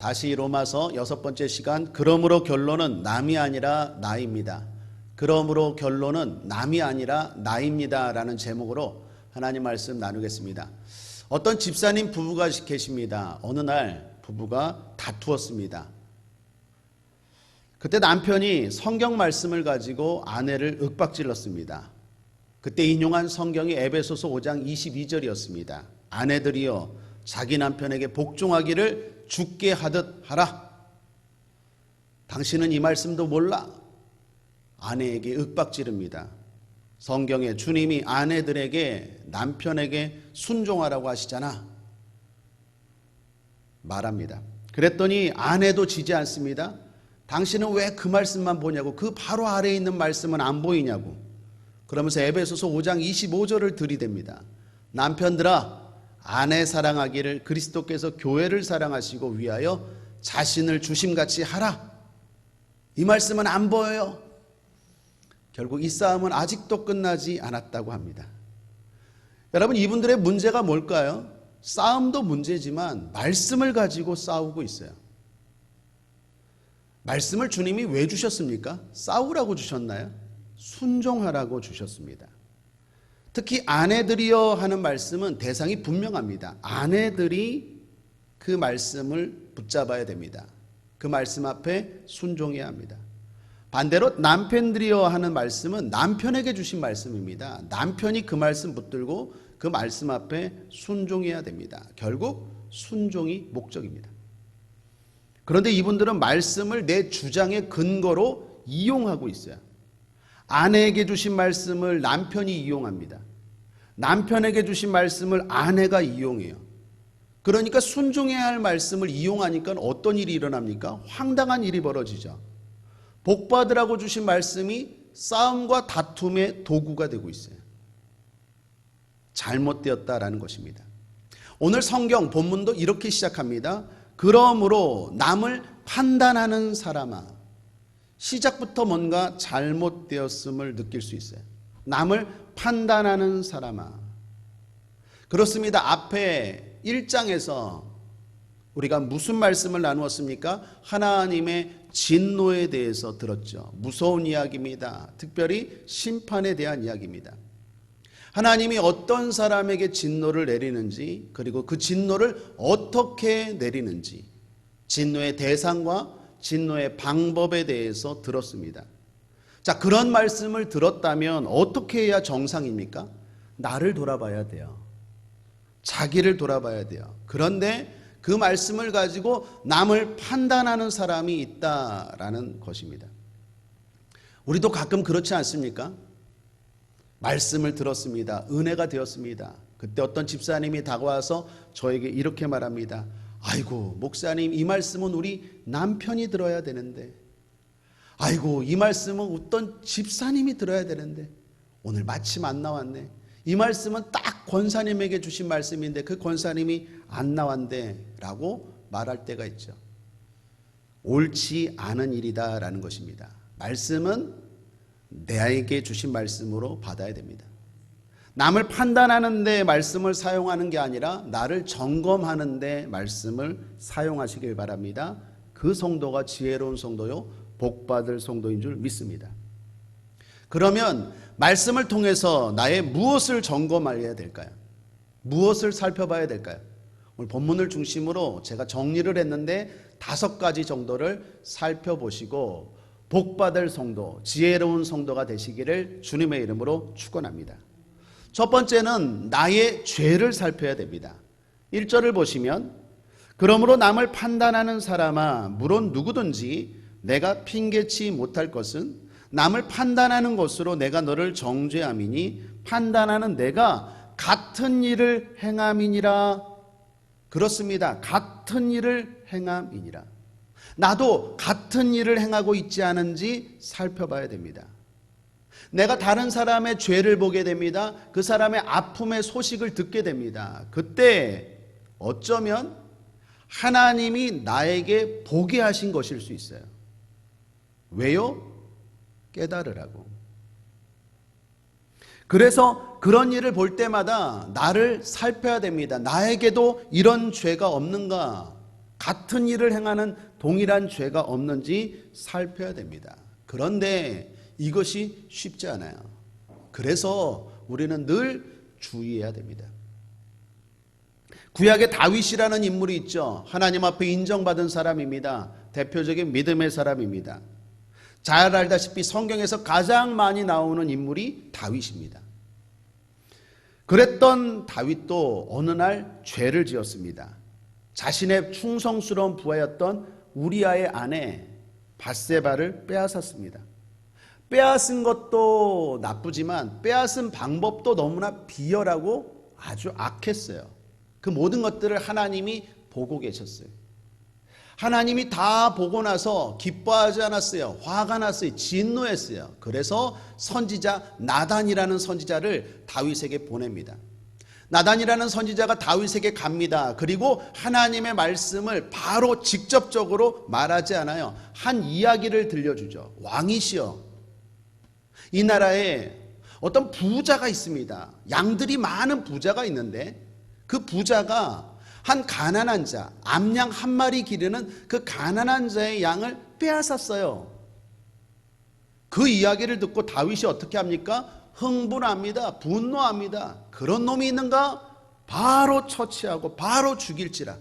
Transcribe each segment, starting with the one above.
다시 로마서 6번째 시간, 그러므로 결론은 남이 아니라 나입니다. 그러므로 결론은 남이 아니라 나입니다 라는 제목으로 하나님 말씀 나누겠습니다. 어떤 집사님 부부가 계십니다. 어느 날 부부가 다투었습니다. 그때 남편이 성경 말씀을 가지고 아내를 윽박질렀습니다. 그때 인용한 성경이 에베소서 5장 22절이었습니다. 아내들이여 자기 남편에게 복종하기를 죽게 하듯 하라. 당신은 이 말씀도 몰라? 아내에게 윽박지릅니다. 성경에 주님이 아내들에게 남편에게 순종하라고 하시잖아. 말합니다. 그랬더니 아내도 지지 않습니다. 당신은 왜 그 말씀만 보냐고, 그 바로 아래에 있는 말씀은 안 보이냐고. 그러면서 에베소서 5장 25절을 들이댑니다. 남편들아, 아내 사랑하기를 그리스도께서 교회를 사랑하시고 위하여 자신을 주심같이 하라. 이 말씀은 안 보여요. 결국 이 싸움은 아직도 끝나지 않았다고 합니다. 여러분, 이분들의 문제가 뭘까요? 싸움도 문제지만 말씀을 가지고 싸우고 있어요. 말씀을 주님이 왜 주셨습니까? 싸우라고 주셨나요? 순종하라고 주셨습니다. 특히 아내들이여 하는 말씀은 대상이 분명합니다. 아내들이 그 말씀을 붙잡아야 됩니다. 그 말씀 앞에 순종해야 합니다. 반대로 남편들이여 하는 말씀은 남편에게 주신 말씀입니다. 남편이 그 말씀 붙들고 그 말씀 앞에 순종해야 됩니다. 결국 순종이 목적입니다. 그런데 이분들은 말씀을 내 주장의 근거로 이용하고 있어요. 아내에게 주신 말씀을 남편이 이용합니다. 남편에게 주신 말씀을 아내가 이용해요. 그러니까 순종해야 할 말씀을 이용하니까 어떤 일이 일어납니까? 황당한 일이 벌어지죠. 복받으라고 주신 말씀이 싸움과 다툼의 도구가 되고 있어요. 잘못되었다라는 것입니다. 오늘 성경 본문도 이렇게 시작합니다. 그러므로 남을 판단하는 사람아. 시작부터 뭔가 잘못되었음을 느낄 수 있어요. 남을 판단하는 사람아. 그렇습니다. 앞에 1장에서 우리가 무슨 말씀을 나누었습니까? 하나님의 진노에 대해서 들었죠. 무서운 이야기입니다. 특별히 심판에 대한 이야기입니다. 하나님이 어떤 사람에게 진노를 내리는지, 그리고 그 진노를 어떻게 내리는지, 진노의 대상과 진노의 방법에 대해서 들었습니다. 자, 그런 말씀을 들었다면 어떻게 해야 정상입니까? 나를 돌아봐야 돼요. 자기를 돌아봐야 돼요. 그런데 그 말씀을 가지고 남을 판단하는 사람이 있다라는 것입니다. 우리도 가끔 그렇지 않습니까? 말씀을 들었습니다. 은혜가 되었습니다. 그때 어떤 집사님이 다가와서 저에게 이렇게 말합니다. 아이고, 목사님, 이 말씀은 우리 남편이 들어야 되는데, 아이고, 이 말씀은 어떤 집사님이 들어야 되는데 오늘 마침 안 나왔네. 이 말씀은 딱 권사님에게 주신 말씀인데 그 권사님이 안 나왔네 라고 말할 때가 있죠. 옳지 않은 일이다 라는 것입니다. 말씀은 내게 주신 말씀으로 받아야 됩니다. 남을 판단하는 데 말씀을 사용하는 게 아니라 나를 점검하는 데 말씀을 사용하시길 바랍니다. 그 성도가 지혜로운 성도요, 복받을 성도인 줄 믿습니다. 그러면 말씀을 통해서 나의 무엇을 점검해야 될까요? 무엇을 살펴봐야 될까요? 오늘 본문을 중심으로 제가 정리를 했는데 5가지 정도를 살펴보시고 복받을 성도, 지혜로운 성도가 되시기를 주님의 이름으로 축원합니다. 첫 번째는 나의 죄를 살펴야 됩니다. 1절을 보시면 그러므로 남을 판단하는 사람아, 물론 누구든지 내가 핑계치 못할 것은 남을 판단하는 것으로 내가 너를 정죄함이니 판단하는 내가 같은 일을 행함이니라. 그렇습니다. 같은 일을 행함이니라. 나도 같은 일을 행하고 있지 않은지 살펴봐야 됩니다. 내가 다른 사람의 죄를 보게 됩니다. 그 사람의 아픔의 소식을 듣게 됩니다. 그때 어쩌면 하나님이 나에게 보게 하신 것일 수 있어요. 왜요? 깨달으라고. 그래서 그런 일을 볼 때마다 나를 살펴야 됩니다. 나에게도 이런 죄가 없는가? 같은 일을 행하는 동일한 죄가 없는지 살펴야 됩니다. 그런데 이것이 쉽지 않아요. 그래서 우리는 늘 주의해야 됩니다. 구약에 다윗이라는 인물이 있죠. 하나님 앞에 인정받은 사람입니다. 대표적인 믿음의 사람입니다. 잘 알다시피 성경에서 가장 많이 나오는 인물이 다윗입니다. 그랬던 다윗도 어느 날 죄를 지었습니다. 자신의 충성스러운 부하였던 우리아의 아내 밧세바를 빼앗았습니다. 빼앗은 것도 나쁘지만 빼앗은 방법도 너무나 비열하고 아주 악했어요. 그 모든 것들을 하나님이 보고 계셨어요. 하나님이 다 보고 나서 기뻐하지 않았어요. 화가 났어요. 진노했어요. 그래서 선지자 나단이라는 선지자를 다윗에게 보냅니다. 나단이라는 선지자가 다윗에게 갑니다. 그리고 하나님의 말씀을 바로 직접적으로 말하지 않아요. 한 이야기를 들려주죠. 왕이시여, 이 나라에 어떤 부자가 있습니다. 양들이 많은 부자가 있는데 그 부자가 한 가난한 자, 암양 한 마리 기르는 그 가난한 자의 양을 빼앗았어요. 그 이야기를 듣고 다윗이 어떻게 합니까? 흥분합니다. 분노합니다. 그런 놈이 있는가? 바로 처치하고 바로 죽일지라.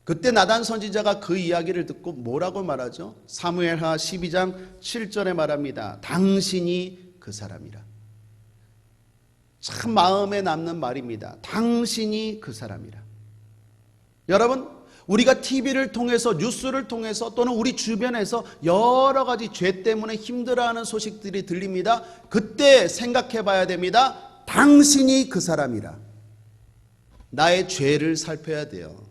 그때 나단 선지자가 그 이야기를 듣고 뭐라고 말하죠? 사무엘하 12장 7절에 말합니다. 당신이 그 사람이라. 참 마음에 남는 말입니다. 당신이 그 사람이라. 여러분, 우리가 TV를 통해서 뉴스를 통해서 또는 우리 주변에서 여러 가지 죄 때문에 힘들어하는 소식들이 들립니다. 그때 생각해 봐야 됩니다. 당신이 그 사람이라. 나의 죄를 살펴야 돼요.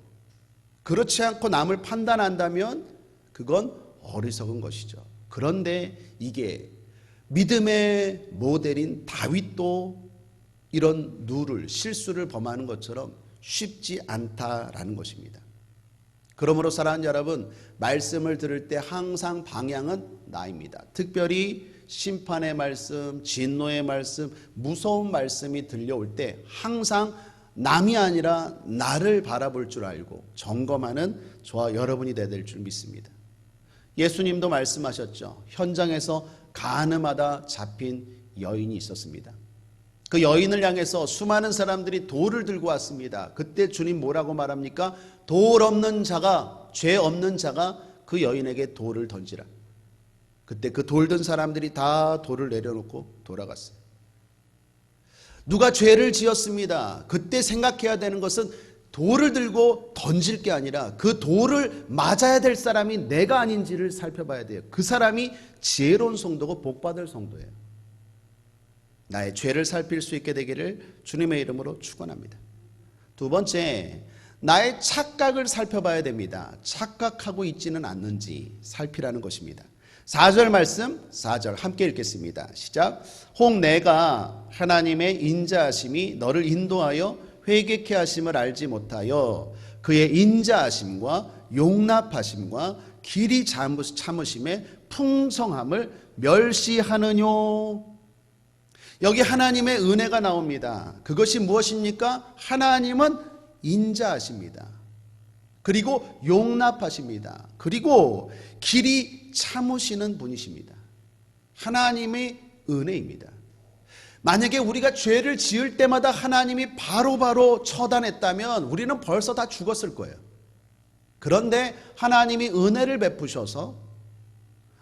그렇지 않고 남을 판단한다면 그건 어리석은 것이죠. 그런데 이게 믿음의 모델인 다윗도 이런 누를, 실수를 범하는 것처럼 쉽지 않다라는 것입니다. 그러므로 사랑하는 여러분, 말씀을 들을 때 항상 방향은 나입니다. 특별히 심판의 말씀, 진노의 말씀, 무서운 말씀이 들려올 때 항상 남이 아니라 나를 바라볼 줄 알고 점검하는 저와 여러분이 되어야 될 줄 믿습니다. 예수님도 말씀하셨죠. 현장에서 간음하다 잡힌 여인이 있었습니다. 그 여인을 향해서 수많은 사람들이 돌을 들고 왔습니다. 그때 주님 뭐라고 말합니까? 돌 없는 자가, 죄 없는 자가 그 여인에게 돌을 던지라. 그때 그 돌 든 사람들이 다 돌을 내려놓고 돌아갔어요. 누가 죄를 지었습니다. 그때 생각해야 되는 것은 돌을 들고 던질 게 아니라 그 돌을 맞아야 될 사람이 내가 아닌지를 살펴봐야 돼요. 그 사람이 지혜로운 성도고 복받을 성도예요. 나의 죄를 살필 수 있게 되기를 주님의 이름으로 축원합니다. 두 번째, 나의 착각을 살펴봐야 됩니다. 착각하고 있지는 않는지 살피라는 것입니다. 4절 말씀, 4절 함께 읽겠습니다. 시작. 혹 내가 하나님의 인자하심이 너를 인도하여 회개케 하심을 알지 못하여 그의 인자하심과 용납하심과 길이 참으심의 풍성함을 멸시하느뇨. 여기 하나님의 은혜가 나옵니다. 그것이 무엇입니까? 하나님은 인자하십니다. 그리고 용납하십니다. 그리고 길이 참으시는 분이십니다. 하나님의 은혜입니다. 만약에 우리가 죄를 지을 때마다 하나님이 바로바로 처단했다면 우리는 벌써 다 죽었을 거예요. 그런데 하나님이 은혜를 베푸셔서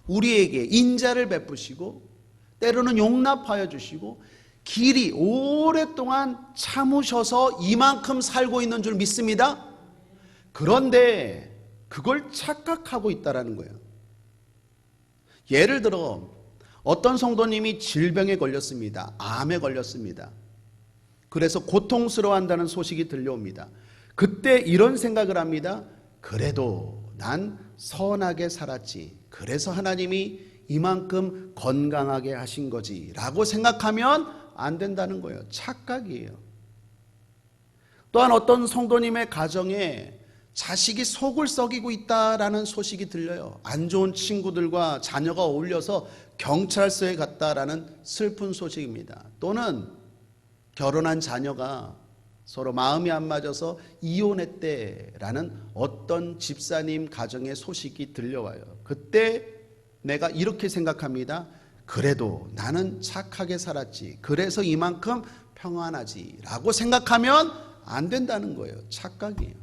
우리에게 인자를 베푸시고 때로는 용납하여 주시고 길이 오랫동안 참으셔서 이만큼 살고 있는 줄 믿습니다. 그런데 그걸 착각하고 있다는 거예요. 예를 들어 어떤 성도님이 질병에 걸렸습니다. 암에 걸렸습니다. 그래서 고통스러워한다는 소식이 들려옵니다. 그때 이런 생각을 합니다. 그래도 난 선하게 살았지. 그래서 하나님이 이만큼 건강하게 하신 거지 라고 생각하면 안 된다는 거예요. 착각이에요. 또한 어떤 성도님의 가정에 자식이 속을 썩이고 있다라는 소식이 들려요. 안 좋은 친구들과 자녀가 어울려서 경찰서에 갔다라는 슬픈 소식입니다. 또는 결혼한 자녀가 서로 마음이 안 맞아서 이혼했대라는 어떤 집사님 가정의 소식이 들려와요. 그때 내가 이렇게 생각합니다. 그래도 나는 착하게 살았지. 그래서 이만큼 평안하지. 라고 생각하면 안 된다는 거예요. 착각이에요.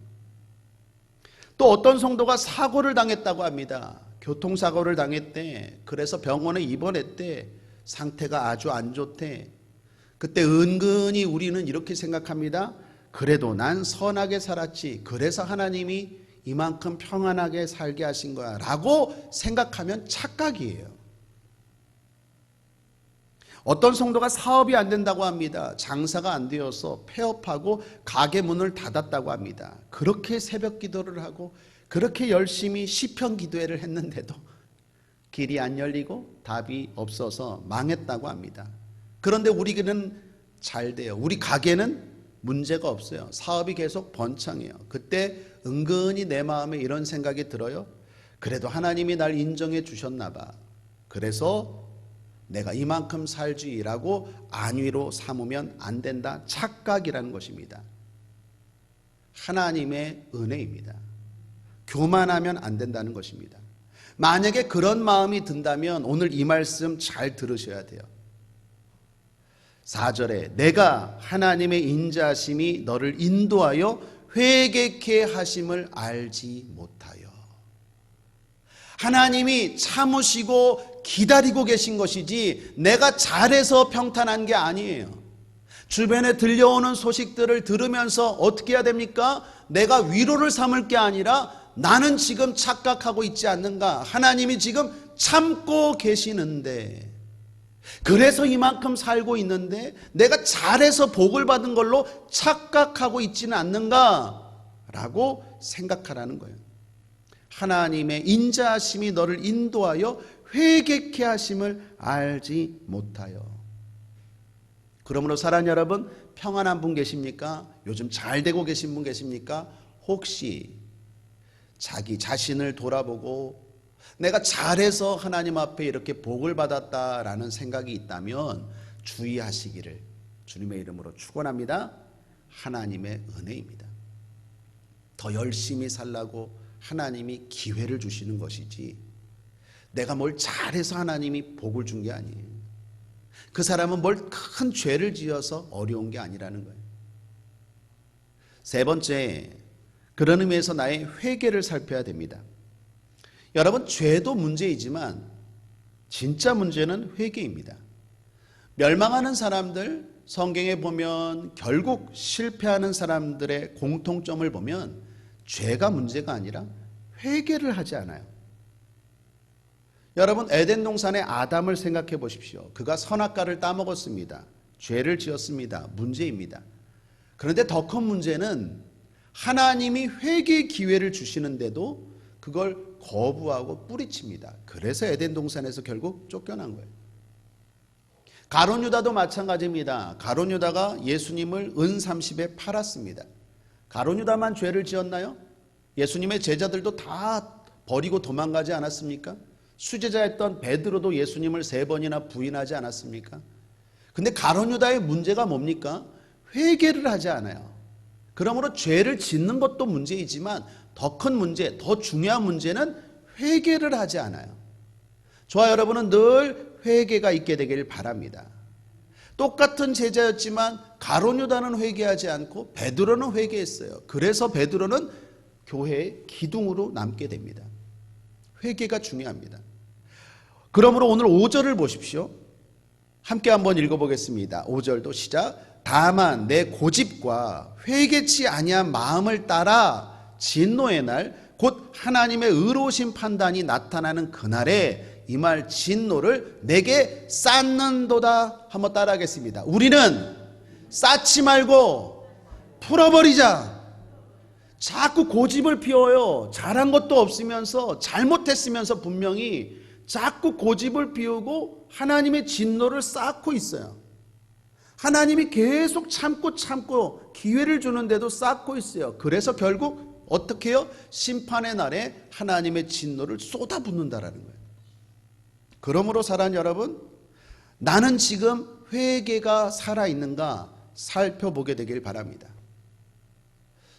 또 어떤 성도가 사고를 당했다고 합니다. 교통사고를 당했대. 그래서 병원에 입원했대. 상태가 아주 안 좋대. 그때 은근히 우리는 이렇게 생각합니다. 그래도 난 선하게 살았지. 그래서 하나님이 이만큼 평안하게 살게 하신 거야. 라고 생각하면 착각이에요. 어떤 성도가 사업이 안 된다고 합니다. 장사가 안 되어서 폐업하고 가게 문을 닫았다고 합니다. 그렇게 새벽 기도를 하고 그렇게 열심히 시편 기도회를 했는데도 길이 안 열리고 답이 없어서 망했다고 합니다. 그런데 우리는 잘 돼요. 우리 가게는 문제가 없어요. 사업이 계속 번창해요. 그때 은근히 내 마음에 이런 생각이 들어요. 그래도 하나님이 날 인정해 주셨나 봐. 그래서 내가 이만큼 살지라고 안위로 삼으면 안 된다. 착각이라는 것입니다. 하나님의 은혜입니다. 교만하면 안 된다는 것입니다. 만약에 그런 마음이 든다면 오늘 이 말씀 잘 들으셔야 돼요. 4절에 내가 하나님의 인자하심이 너를 인도하여 회개케 하심을 알지 못하여. 하나님이 참으시고 기다리고 계신 것이지 내가 잘해서 평탄한 게 아니에요. 주변에 들려오는 소식들을 들으면서 어떻게 해야 됩니까? 내가 위로를 삼을 게 아니라 나는 지금 착각하고 있지 않는가? 하나님이 지금 참고 계시는데 그래서 이만큼 살고 있는데 내가 잘해서 복을 받은 걸로 착각하고 있지는 않는가? 라고 생각하라는 거예요. 하나님의 인자하심이 너를 인도하여 회개케 하심을 알지 못하여. 그러므로 사랑하는 여러분, 평안한 분 계십니까? 요즘 잘 되고 계신 분 계십니까? 혹시 자기 자신을 돌아보고 내가 잘해서 하나님 앞에 이렇게 복을 받았다라는 생각이 있다면 주의하시기를 주님의 이름으로 축원합니다. 하나님의 은혜입니다. 더 열심히 살라고 하나님이 기회를 주시는 것이지 내가 뭘 잘해서 하나님이 복을 준 게 아니에요. 그 사람은 뭘 큰 죄를 지어서 어려운 게 아니라는 거예요. 세 번째, 그런 의미에서 나의 회개를 살펴야 됩니다. 여러분, 죄도 문제이지만 진짜 문제는 회개입니다. 멸망하는 사람들, 성경에 보면 결국 실패하는 사람들의 공통점을 보면 죄가 문제가 아니라 회개를 하지 않아요. 여러분, 에덴 동산의 아담을 생각해 보십시오. 그가 선악과를 따먹었습니다. 죄를 지었습니다. 문제입니다. 그런데 더 큰 문제는 하나님이 회개의 기회를 주시는데도 그걸 거부하고 뿌리칩니다. 그래서 에덴 동산에서 결국 쫓겨난 거예요. 가룟 유다도 마찬가지입니다. 가룟 유다가 예수님을 은 30에 팔았습니다. 가룟 유다만 죄를 지었나요? 예수님의 제자들도 다 버리고 도망가지 않았습니까? 수제자였던 베드로도 예수님을 3번이나 부인하지 않았습니까? 근데 가룟 유다의 문제가 뭡니까? 회개를 하지 않아요. 그러므로 죄를 짓는 것도 문제이지만 더 큰 문제, 더 중요한 문제는 회개를 하지 않아요. 저와 여러분은 늘 회개가 있게 되길 바랍니다. 똑같은 제자였지만 가룟 유다는 회개하지 않고 베드로는 회개했어요. 그래서 베드로는 교회의 기둥으로 남게 됩니다. 회개가 중요합니다. 그러므로 오늘 5절을 보십시오. 함께 한번 읽어보겠습니다. 5절도 시작. 다만 내 고집과 회개치 아니한 마음을 따라 진노의 날 곧 하나님의 의로우신 판단이 나타나는 그날에 이 말 진노를 내게 쌓는도다. 한번 따라하겠습니다. 우리는 쌓지 말고 풀어버리자. 자꾸 고집을 피워요. 잘한 것도 없으면서 잘못했으면서 분명히 자꾸 고집을 피우고 하나님의 진노를 쌓고 있어요. 하나님이 계속 참고 기회를 주는데도 쌓고 있어요. 그래서 결국 어떻게 해요? 심판의 날에 하나님의 진노를 쏟아붓는다라는 거예요. 그러므로 사랑하는 여러분, 나는 지금 회개가 살아있는가 살펴보게 되길 바랍니다.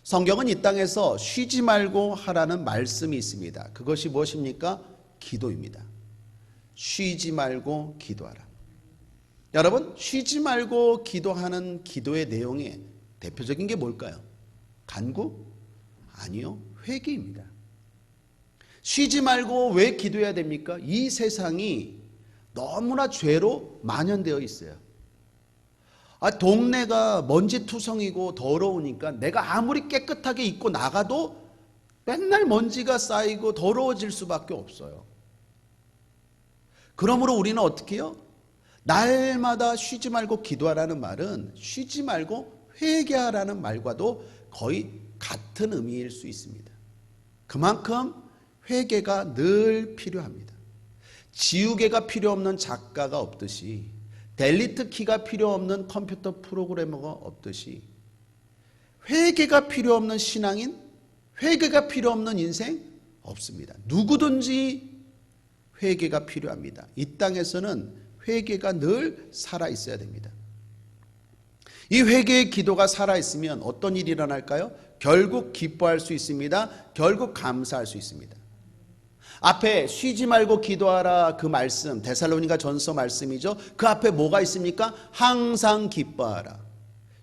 성경은 이 땅에서 쉬지 말고 하라는 말씀이 있습니다. 그것이 무엇입니까? 기도입니다. 쉬지 말고 기도하라. 여러분, 쉬지 말고 기도하는 기도의 내용의 대표적인 게 뭘까요? 간구? 아니요, 회개입니다. 쉬지 말고 왜 기도해야 됩니까? 이 세상이 너무나 죄로 만연되어 있어요. 동네가 먼지투성이고 더러우니까 내가 아무리 깨끗하게 입고 나가도 맨날 먼지가 쌓이고 더러워질 수밖에 없어요. 그러므로 우리는 어떻게 해요? 날마다 쉬지 말고 기도하라는 말은 쉬지 말고 회개하라는 말과도 거의 같은 의미일 수 있습니다. 그만큼 회개가 늘 필요합니다. 지우개가 필요 없는 작가가 없듯이, 델리트 키가 필요 없는 컴퓨터 프로그래머가 없듯이, 회개가 필요 없는 신앙인, 회개가 필요 없는 인생 없습니다. 누구든지 회개가 필요합니다. 이 땅에서는 회개가 늘 살아 있어야 됩니다. 이 회개의 기도가 살아 있으면 어떤 일이 일어날까요? 결국 기뻐할 수 있습니다. 결국 감사할 수 있습니다. 앞에 쉬지 말고 기도하라 그 말씀, 데살로니가 전서 말씀이죠. 그 앞에 뭐가 있습니까? 항상 기뻐하라.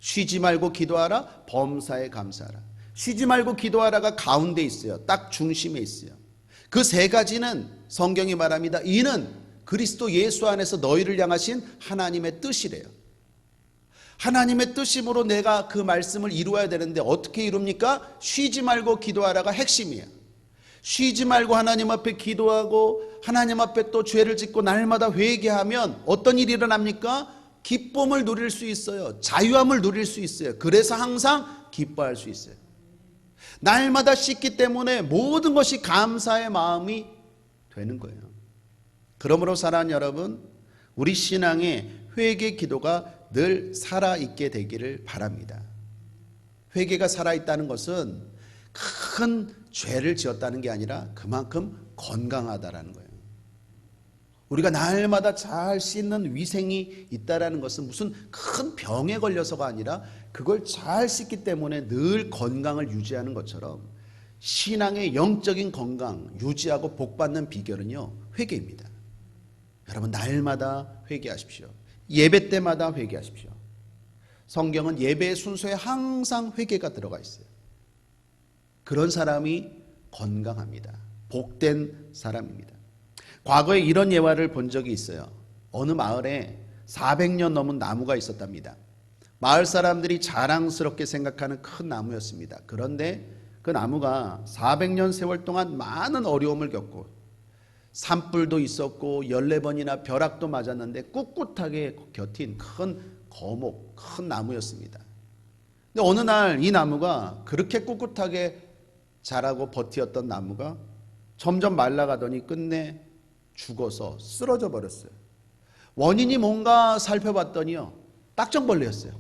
쉬지 말고 기도하라. 범사에 감사하라. 쉬지 말고 기도하라가 가운데 있어요. 딱 중심에 있어요. 그 세 가지는 성경이 말합니다. 이는 그리스도 예수 안에서 너희를 향하신 하나님의 뜻이래요. 하나님의 뜻임으로 내가 그 말씀을 이루어야 되는데 어떻게 이룹니까? 쉬지 말고 기도하라가 핵심이에요. 쉬지 말고 하나님 앞에 기도하고 하나님 앞에 또 죄를 짓고 날마다 회개하면 어떤 일이 일어납니까? 기쁨을 누릴 수 있어요. 자유함을 누릴 수 있어요. 그래서 항상 기뻐할 수 있어요. 날마다 씻기 때문에 모든 것이 감사의 마음이 되는 거예요. 그러므로 사랑하는 여러분, 우리 신앙의 회개 기도가 늘 살아있게 되기를 바랍니다. 회개가 살아있다는 것은 큰 죄를 지었다는 게 아니라 그만큼 건강하다라는 거예요. 우리가 날마다 잘 씻는 위생이 있다라는 것은 무슨 큰 병에 걸려서가 아니라 그걸 잘 씻기 때문에 늘 건강을 유지하는 것처럼 신앙의 영적인 건강 유지하고 복받는 비결은요, 회개입니다. 여러분, 날마다 회개하십시오. 예배 때마다 회개하십시오. 성경은 예배의 순서에 항상 회개가 들어가 있어요. 그런 사람이 건강합니다. 복된 사람입니다. 과거에 이런 예화를 본 적이 있어요. 어느 마을에 400년 넘은 나무가 있었답니다. 마을 사람들이 자랑스럽게 생각하는 큰 나무였습니다. 그런데 그 나무가 400년 세월 동안 많은 어려움을 겪고 산불도 있었고 14번이나 벼락도 맞았는데 꿋꿋하게 곁인 큰 거목, 큰 나무였습니다. 근데 어느 날 이 나무가 그렇게 꿋꿋하게 자라고 버티었던 나무가 점점 말라가더니 끝내 죽어서 쓰러져 버렸어요. 원인이 뭔가 살펴봤더니요, 딱정벌레였어요.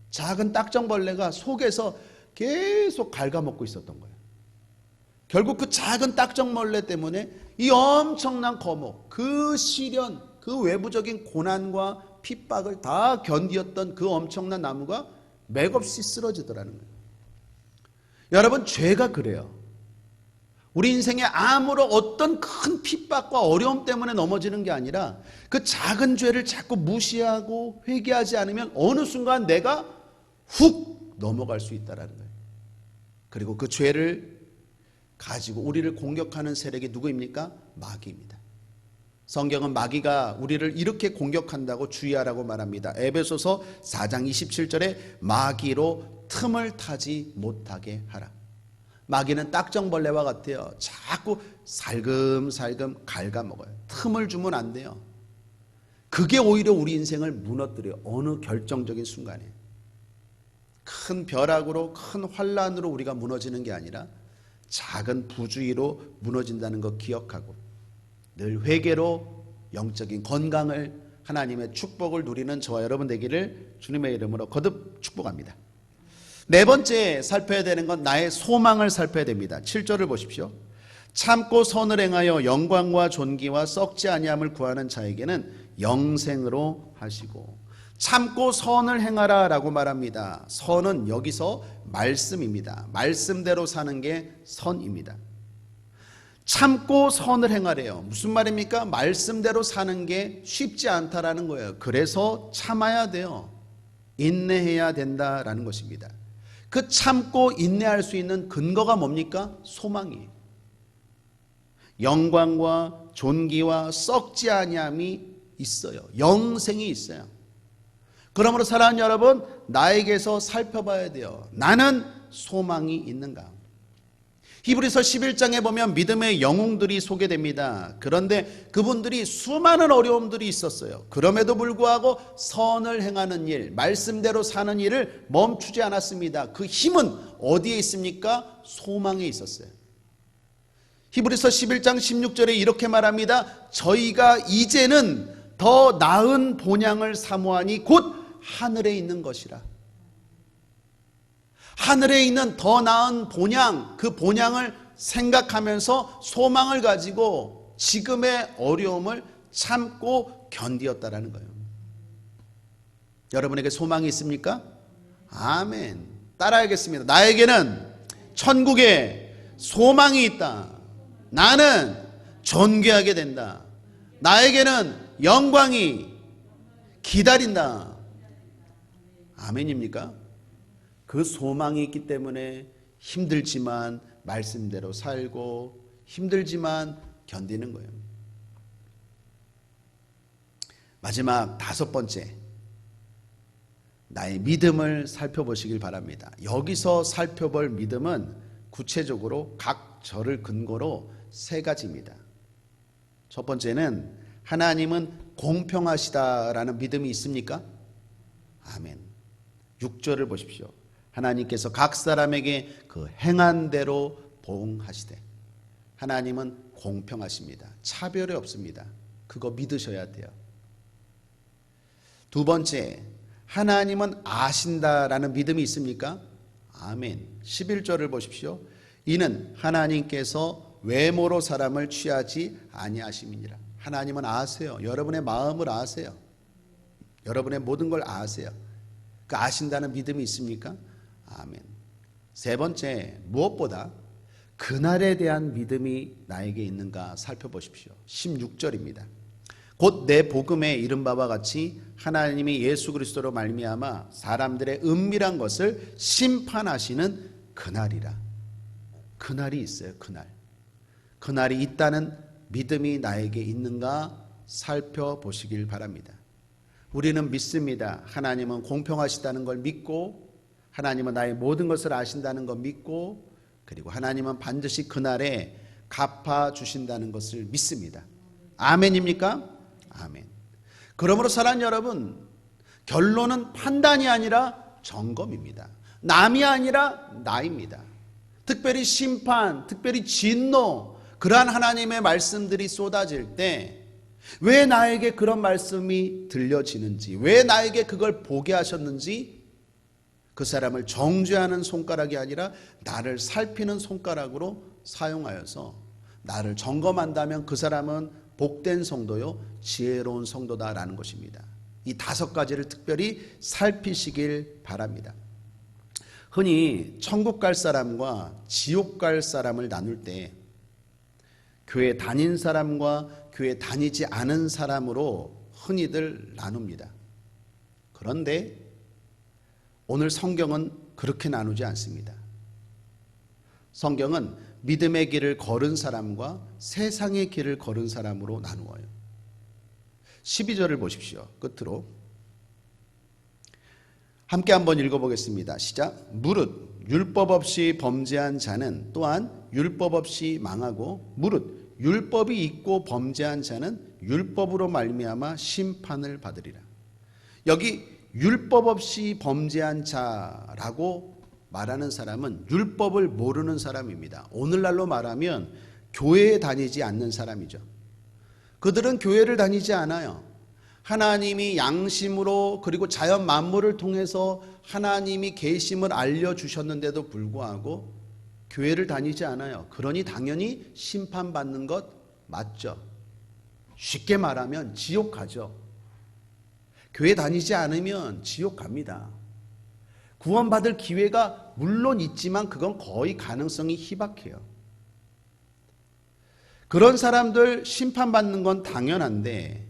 작은 딱정벌레가 속에서 계속 갉아먹고 있었던 거예요. 결국 그 작은 딱정벌레 때문에 이 엄청난 거목, 그 시련, 그 외부적인 고난과 핍박을 다 견디었던 그 엄청난 나무가 맥없이 쓰러지더라는 거예요. 여러분, 죄가 그래요. 우리 인생에 아무런 어떤 큰 핍박과 어려움 때문에 넘어지는 게 아니라 그 작은 죄를 자꾸 무시하고 회개하지 않으면 어느 순간 내가 훅 넘어갈 수 있다는 거예요. 그리고 그 죄를 가지고 우리를 공격하는 세력이 누구입니까? 마귀입니다. 성경은 마귀가 우리를 이렇게 공격한다고 주의하라고 말합니다. 에베소서 4장 27절에 마귀로 틈을 타지 못하게 하라. 마귀는 딱정벌레와 같아요. 자꾸 살금살금 갉아먹어요. 틈을 주면 안 돼요. 그게 오히려 우리 인생을 무너뜨려요. 어느 결정적인 순간에. 큰 벼락으로, 큰 환란으로 우리가 무너지는 게 아니라 작은 부주의로 무너진다는 거 기억하고 늘 회개로 영적인 건강을, 하나님의 축복을 누리는 저와 여러분 되기를 주님의 이름으로 거듭 축복합니다. 네 번째 살펴야 되는 건 나의 소망을 살펴야 됩니다. 7절을 보십시오. 참고 선을 행하여 영광과 존귀와 썩지 아니함을 구하는 자에게는 영생으로 하시고 참고 선을 행하라 라고 말합니다. 선은 여기서 말씀입니다. 말씀대로 사는 게 선입니다. 참고 선을 행하래요. 무슨 말입니까? 말씀대로 사는 게 쉽지 않다라는 거예요. 그래서 참아야 돼요. 인내해야 된다라는 것입니다. 그 참고 인내할 수 있는 근거가 뭡니까? 소망이에요. 영광과 존귀와 썩지 아니함이 있어요. 영생이 있어요. 그러므로 사랑하는 여러분, 나에게서 살펴봐야 돼요. 나는 소망이 있는가? 히브리서 11장에 보면 믿음의 영웅들이 소개됩니다. 그런데 그분들이 수많은 어려움들이 있었어요. 그럼에도 불구하고 선을 행하는 일, 말씀대로 사는 일을 멈추지 않았습니다. 그 힘은 어디에 있습니까? 소망에 있었어요. 히브리서 11장 16절에 이렇게 말합니다. 저희가 이제는 더 나은 본향을 사모하니 곧 하늘에 있는 것이라. 하늘에 있는 더 나은 본향, 그 본향을 생각하면서 소망을 가지고 지금의 어려움을 참고 견디었다라는 거예요. 여러분에게 소망이 있습니까? 아멘. 따라하겠습니다. 나에게는 천국에 소망이 있다. 나는 존귀하게 된다. 나에게는 영광이 기다린다. 아멘입니까? 그 소망이 있기 때문에 힘들지만 말씀대로 살고 힘들지만 견디는 거예요. 마지막 다섯 번째, 나의 믿음을 살펴보시길 바랍니다. 여기서 살펴볼 믿음은 구체적으로 각 절을 근거로 세 가지입니다. 첫 번째는 하나님은 공평하시다라는 믿음이 있습니까? 아멘. 6절을 보십시오. 하나님께서 각 사람에게 그 행한 대로 보응하시되. 하나님은 공평하십니다. 차별이 없습니다. 그거 믿으셔야 돼요. 두 번째, 하나님은 아신다라는 믿음이 있습니까? 아멘. 11절을 보십시오. 이는 하나님께서 외모로 사람을 취하지 아니하심이니라. 하나님은 아세요. 여러분의 마음을 아세요. 여러분의 모든 걸 아세요. 그 아신다는 믿음이 있습니까? 아멘. 세 번째, 무엇보다 그날에 대한 믿음이 나에게 있는가 살펴보십시오. 16절입니다. 곧 내 복음에 이른 바와 같이 하나님이 예수 그리스도로 말미암아 사람들의 은밀한 것을 심판하시는 그날이라. 그날이 있어요. 그날이 있다는 믿음이 나에게 있는가 살펴보시길 바랍니다. 우리는 믿습니다. 하나님은 공평하시다는 걸 믿고, 하나님은 나의 모든 것을 아신다는 걸 믿고, 그리고 하나님은 반드시 그날에 갚아주신다는 것을 믿습니다. 아멘입니까? 아멘. 그러므로 사랑하는 여러분, 결론은 판단이 아니라 점검입니다. 남이 아니라 나입니다. 특별히 심판, 특별히 진노, 그러한 하나님의 말씀들이 쏟아질 때 왜 나에게 그런 말씀이 들려지는지, 왜 나에게 그걸 보게 하셨는지, 그 사람을 정죄하는 손가락이 아니라 나를 살피는 손가락으로 사용하여서 나를 점검한다면 그 사람은 복된 성도요, 지혜로운 성도다라는 것입니다. 이 다섯 가지를 특별히 살피시길 바랍니다. 흔히 천국 갈 사람과 지옥 갈 사람을 나눌 때 교회 다닌 사람과 교회 다니지 않은 사람으로 흔히들 나눕니다. 그런데 오늘 성경은 그렇게 나누지 않습니다. 성경은 믿음의 길을 걸은 사람과 세상의 길을 걸은 사람으로 나누어요. 12절을 보십시오. 끝으로 함께 한번 읽어보겠습니다. 시작. 무릇 율법 없이 범죄한 자는 또한 율법 없이 망하고, 무릇 율법이 있고 범죄한 자는 율법으로 말미암아 심판을 받으리라. 여기 율법 없이 범죄한 자라고 말하는 사람은 율법을 모르는 사람입니다. 오늘날로 말하면 교회에 다니지 않는 사람이죠. 그들은 교회를 다니지 않아요. 하나님이 양심으로 그리고 자연 만물을 통해서 하나님이 계심을 알려주셨는데도 불구하고 교회를 다니지 않아요. 그러니 당연히 심판받는 것 맞죠. 쉽게 말하면 지옥 가죠. 교회 다니지 않으면 지옥 갑니다. 구원받을 기회가 물론 있지만 그건 거의 가능성이 희박해요. 그런 사람들 심판받는 건 당연한데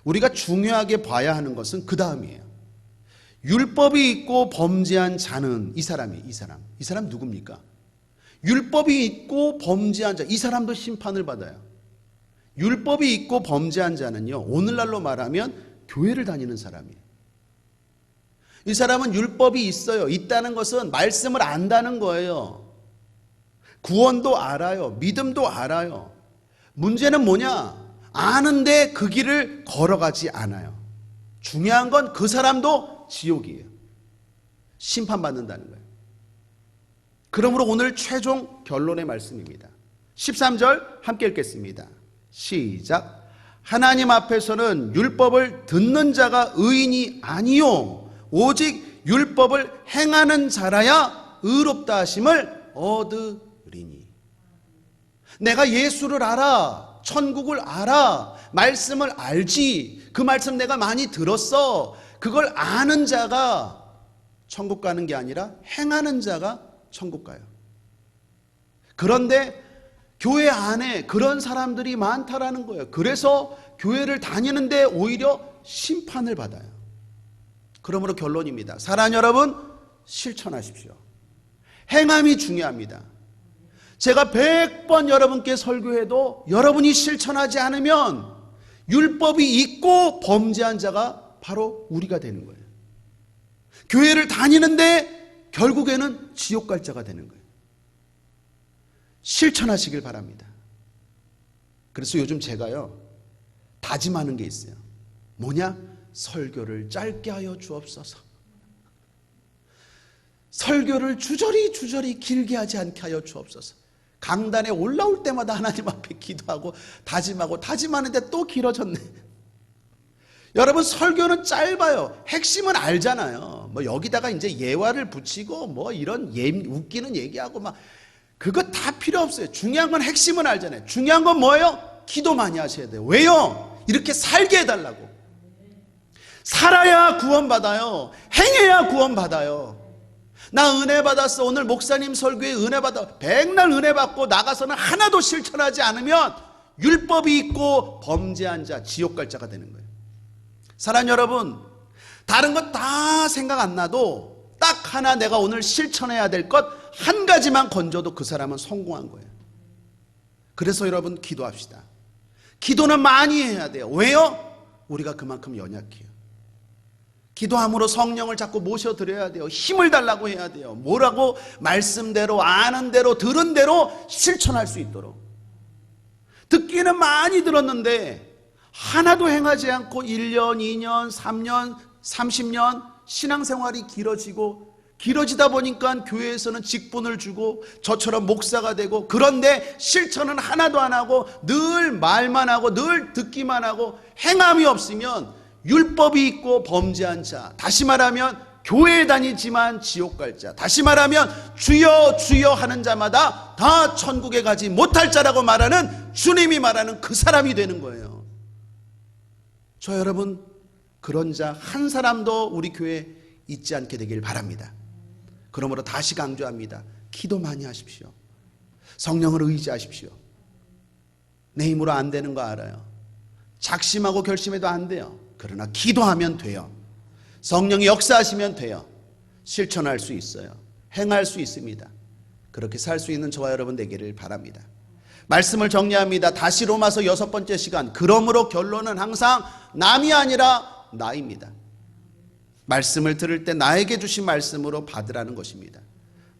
우리가 중요하게 봐야 하는 것은 그 다음이에요. 율법이 있고 범죄한 자는 이 사람 누굽니까? 율법이 있고 범죄한 자, 이 사람도 심판을 받아요. 율법이 있고 범죄한 자는요, 오늘날로 말하면 교회를 다니는 사람이에요. 이 사람은 율법이 있어요. 있다는 것은 말씀을 안다는 거예요. 구원도 알아요. 믿음도 알아요. 문제는 뭐냐? 아는데 그 길을 걸어가지 않아요. 중요한 건 그 사람도 지옥이에요. 심판받는다는 거예요. 그러므로 오늘 최종 결론의 말씀입니다. 13절 함께 읽겠습니다. 시작. 하나님 앞에서는 율법을 듣는 자가 의인이 아니요 오직 율법을 행하는 자라야 의롭다 하심을 얻으리니. 내가 예수를 알아, 천국을 알아, 말씀을 알지, 그 말씀 내가 많이 들었어. 그걸 아는 자가 천국 가는 게 아니라 행하는 자가 천국 가요. 그런데 교회 안에 그런 사람들이 많다라는 거예요. 그래서 교회를 다니는데 오히려 심판을 받아요. 그러므로 결론입니다. 사랑하는 여러분, 실천하십시오. 행함이 중요합니다. 제가 100번 여러분께 설교해도 여러분이 실천하지 않으면 율법이 있고 범죄한 자가 바로 우리가 되는 거예요. 교회를 다니는데 결국에는 지옥 갈 자가 되는 거예요. 실천하시길 바랍니다. 그래서 요즘 제가요, 다짐하는 게 있어요. 뭐냐? 설교를 짧게 하여 주옵소서. 설교를 주저리 길게 하지 않게 하여 주옵소서. 강단에 올라올 때마다 하나님 앞에 기도하고 다짐하고 다짐하는데 또 길어졌네. 여러분, 설교는 짧아요. 핵심은 알잖아요. 뭐 여기다가 이제 예화를 붙이고 뭐 이런 웃기는 얘기하고 막 그거 다 필요 없어요. 중요한 건 핵심은 알잖아요. 중요한 건 뭐예요? 기도 많이 하셔야 돼요. 왜요? 이렇게 살게 해달라고. 살아야 구원받아요. 행해야 구원받아요. 나 은혜 받았어. 오늘 목사님 설교에 은혜 받아. 백날 은혜 받고 나가서는 하나도 실천하지 않으면 율법이 있고 범죄한 자, 지옥 갈 자가 되는 거예요. 사랑하는 여러분, 다른 것 다 생각 안 나도 딱 하나 내가 오늘 실천해야 될 것 한 가지만 건져도 그 사람은 성공한 거예요. 그래서 여러분, 기도합시다. 기도는 많이 해야 돼요. 왜요? 우리가 그만큼 연약해요. 기도함으로 성령을 자꾸 모셔드려야 돼요. 힘을 달라고 해야 돼요. 뭐라고? 말씀대로, 아는 대로, 들은 대로 실천할 수 있도록. 듣기는 많이 들었는데 하나도 행하지 않고 1년, 2년, 3년, 30년 신앙생활이 길어지다 보니까 교회에서는 직분을 주고 저처럼 목사가 되고, 그런데 실천은 하나도 안 하고 늘 말만 하고 늘 듣기만 하고 행함이 없으면 율법이 있고 범죄한 자, 다시 말하면 교회에 다니지만 지옥 갈 자, 다시 말하면 주여 주여 하는 자마다 다 천국에 가지 못할 자라고 말하는, 주님이 말하는 그 사람이 되는 거예요. 저 여러분, 그런 자 한 사람도 우리 교회에 있지 않게 되길 바랍니다. 그러므로 다시 강조합니다. 기도 많이 하십시오. 성령을 의지하십시오. 내 힘으로 안 되는 거 알아요. 작심하고 결심해도 안 돼요. 그러나 기도하면 돼요. 성령이 역사하시면 돼요. 실천할 수 있어요. 행할 수 있습니다. 그렇게 살 수 있는 저와 여러분 되기를 바랍니다. 말씀을 정리합니다. 다시 로마서 6번째 시간. 그러므로 결론은 항상 남이 아니라 나입니다. 말씀을 들을 때 나에게 주신 말씀으로 받으라는 것입니다.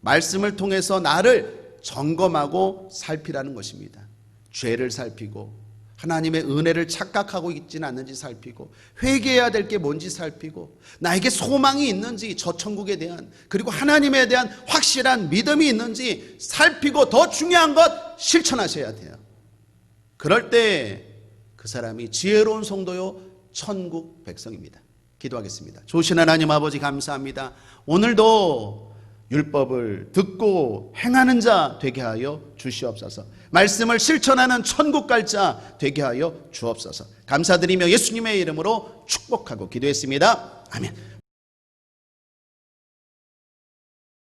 말씀을 통해서 나를 점검하고 살피라는 것입니다. 죄를 살피고 하나님의 은혜를 착각하고 있지는 않는지 살피고, 회개해야 될 게 뭔지 살피고, 나에게 소망이 있는지, 저 천국에 대한, 그리고 하나님에 대한 확실한 믿음이 있는지 살피고, 더 중요한 것 실천하셔야 돼요. 그럴 때 그 사람이 지혜로운 성도요 천국 백성입니다. 기도하겠습니다. 좋으신 하나님 아버지, 감사합니다. 오늘도 율법을 듣고 행하는 자 되게 하여 주시옵소서. 말씀을 실천하는 천국 갈 자 되게 하여 주옵소서. 감사드리며 예수님의 이름으로 축복하고 기도했습니다. 아멘.